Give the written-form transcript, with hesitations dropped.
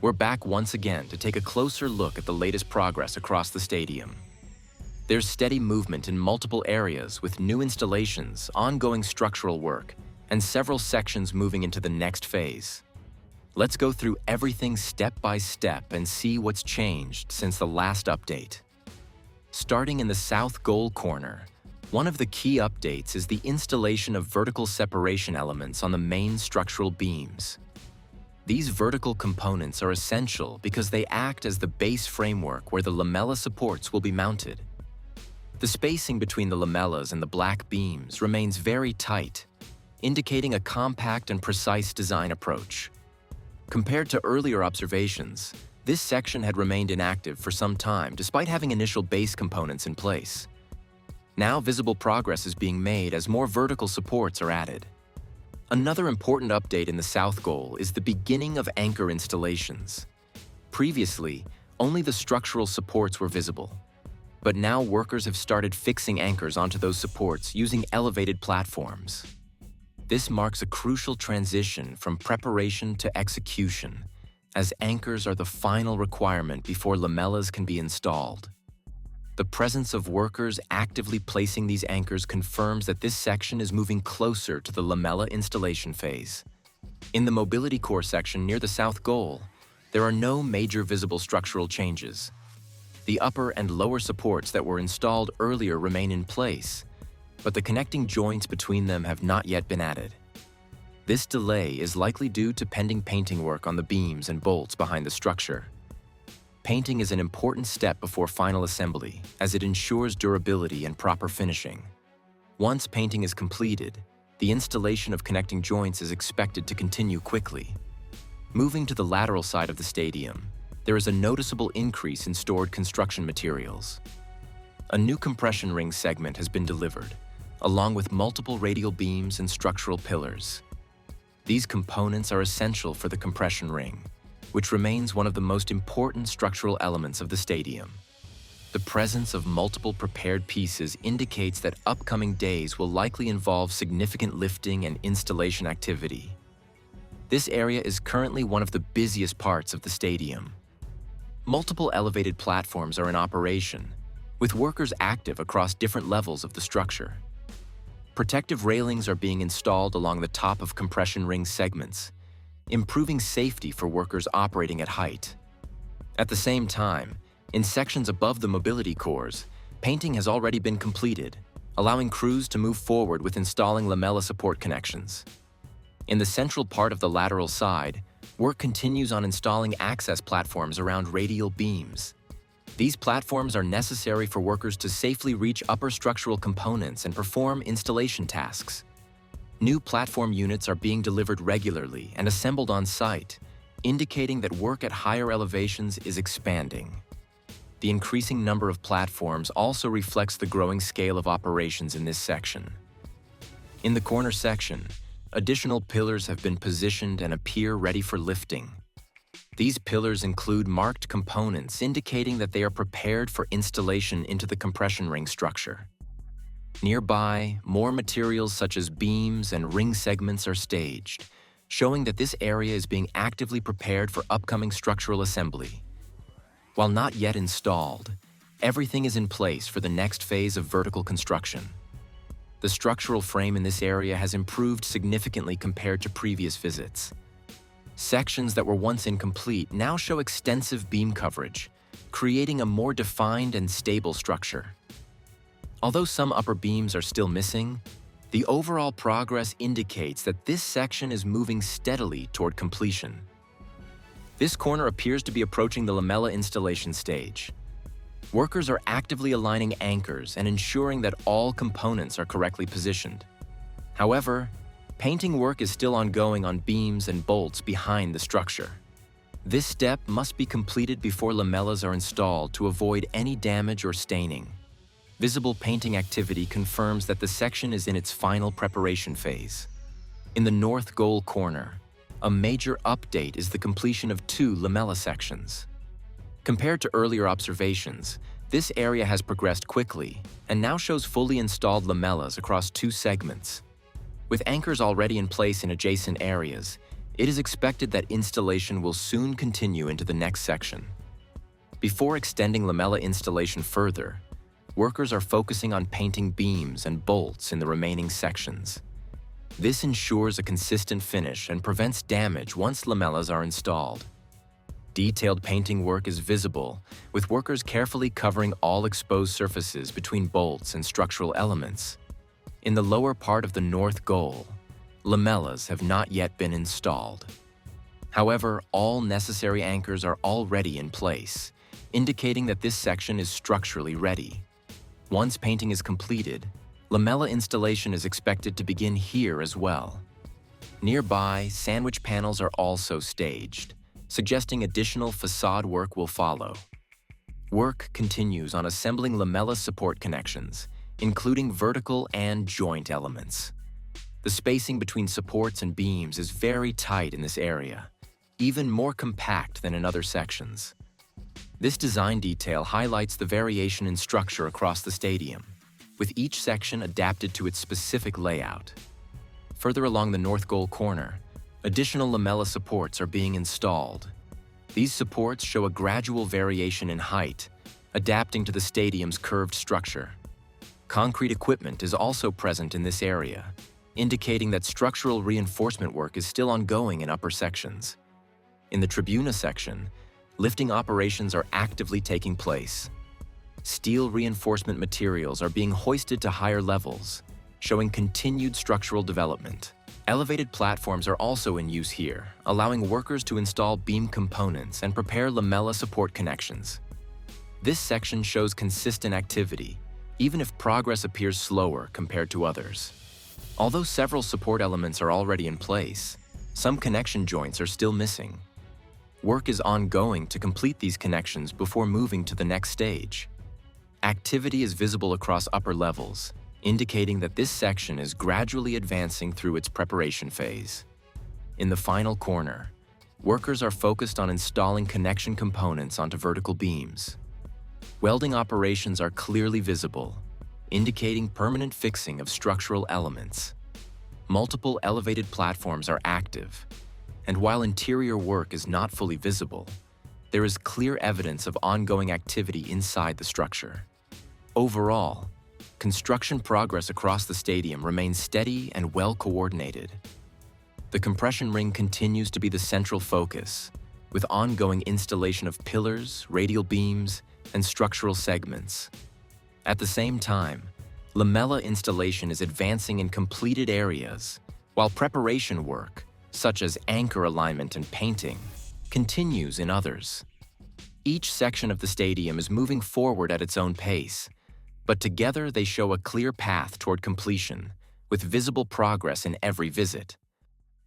We're back once again to take a closer look at the latest progress across the stadium. There's steady movement in multiple areas with new installations, ongoing structural work, and several sections moving into the next phase. Let's go through everything step by step and see what's changed since the last update. Starting in the south goal corner, one of the key updates is the installation of vertical separation elements on the main structural beams. These vertical components are essential because they act as the base framework where the Lamella supports will be mounted. The spacing between the lamellas and the black beams remains very tight, indicating a compact and precise design approach. Compared to earlier observations, this section had remained inactive for some time despite having initial base components in place. Now visible progress is being made as more vertical supports are added. Another important update in the south goal is the beginning of anchor installations. Previously, only the structural supports were visible, but now workers have started fixing anchors onto those supports using elevated platforms. This marks a crucial transition from preparation to execution, as anchors are the final requirement before lamellas can be installed. The presence of workers actively placing these anchors confirms that this section is moving closer to the lamella installation phase. In the mobility core section near the south goal, there are no major visible structural changes. The upper and lower supports that were installed earlier remain in place, but the connecting joints between them have not yet been added. This delay is likely due to pending painting work on the beams and bolts behind the structure. Painting is an important step before final assembly, as it ensures durability and proper finishing. Once painting is completed, the installation of connecting joints is expected to continue quickly. Moving to the lateral side of the stadium, there is a noticeable increase in stored construction materials. A new compression ring segment has been delivered, along with multiple radial beams and structural pillars. These components are essential for the compression ring, which remains one of the most important structural elements of the stadium. The presence of multiple prepared pieces indicates that upcoming days will likely involve significant lifting and installation activity. This area is currently one of the busiest parts of the stadium. Multiple elevated platforms are in operation, with workers active across different levels of the structure. Protective railings are being installed along the top of compression ring segments, improving safety for workers operating at height. At the same time, in sections above the mobility cores, painting has already been completed, allowing crews to move forward with installing lamella support connections. In the central part of the lateral side, work continues on installing access platforms around radial beams. These platforms are necessary for workers to safely reach upper structural components and perform installation tasks. New platform units are being delivered regularly and assembled on site, indicating that work at higher elevations is expanding. The increasing number of platforms also reflects the growing scale of operations in this section. In the corner section, additional pillars have been positioned and appear ready for lifting. These pillars include marked components indicating that they are prepared for installation into the compression ring structure. Nearby, more materials such as beams and ring segments are staged, showing that this area is being actively prepared for upcoming structural assembly. While not yet installed, everything is in place for the next phase of vertical construction. The structural frame in this area has improved significantly compared to previous visits. Sections that were once incomplete now show extensive beam coverage, creating a more defined and stable structure. Although some upper beams are still missing, the overall progress indicates that this section is moving steadily toward completion. This corner appears to be approaching the lamella installation stage. Workers are actively aligning anchors and ensuring that all components are correctly positioned. However, painting work is still ongoing on beams and bolts behind the structure. This step must be completed before lamellas are installed to avoid any damage or staining. Visible painting activity confirms that the section is in its final preparation phase. In the north goal corner, a major update is the completion of 2 lamella sections. Compared to earlier observations, this area has progressed quickly and now shows fully installed lamellas across 2 segments. With anchors already in place in adjacent areas, It is expected that installation will soon continue into the next section. Before extending Lamella installation further, workers are focusing on painting beams and bolts in the remaining sections. This ensures a consistent finish and prevents damage once lamellas are installed. Detailed painting work is visible, with workers carefully covering all exposed surfaces between bolts and structural elements. In the lower part of the north goal, lamellas have not yet been installed. However, all necessary anchors are already in place, indicating that this section is structurally ready. Once painting is completed, lamella installation is expected to begin here as well. Nearby, sandwich panels are also staged, suggesting additional facade work will follow. Work continues on assembling lamella support connections, including vertical and joint elements. The spacing between supports and beams is very tight in this area, even more compact than in other sections. This design detail highlights the variation in structure across the stadium, with each section adapted to its specific layout. Further along the north goal corner, additional lamella supports are being installed. These supports show a gradual variation in height, adapting to the stadium's curved structure. Concrete equipment is also present in this area, indicating that structural reinforcement work is still ongoing in upper sections. In the Tribuna section, lifting operations are actively taking place. Steel reinforcement materials are being hoisted to higher levels, showing continued structural development. Elevated platforms are also in use here, allowing workers to install beam components and prepare lamella support connections. This section shows consistent activity, even if progress appears slower compared to others. Although several support elements are already in place, some connection joints are still missing. Work is ongoing to complete these connections before moving to the next stage. Activity is visible across upper levels, indicating that this section is gradually advancing through its preparation phase. In the final corner, workers are focused on installing connection components onto vertical beams. Welding operations are clearly visible, indicating permanent fixing of structural elements. Multiple elevated platforms are active, and while interior work is not fully visible, there is clear evidence of ongoing activity inside the structure. Overall, construction progress across the stadium remains steady and well-coordinated. The compression ring continues to be the central focus, with ongoing installation of pillars, radial beams, and structural segments. At the same time, lamella installation is advancing in completed areas, while preparation work, such as anchor alignment and painting, continues in others. Each section of the stadium is moving forward at its own pace, but together they show a clear path toward completion, with visible progress in every visit.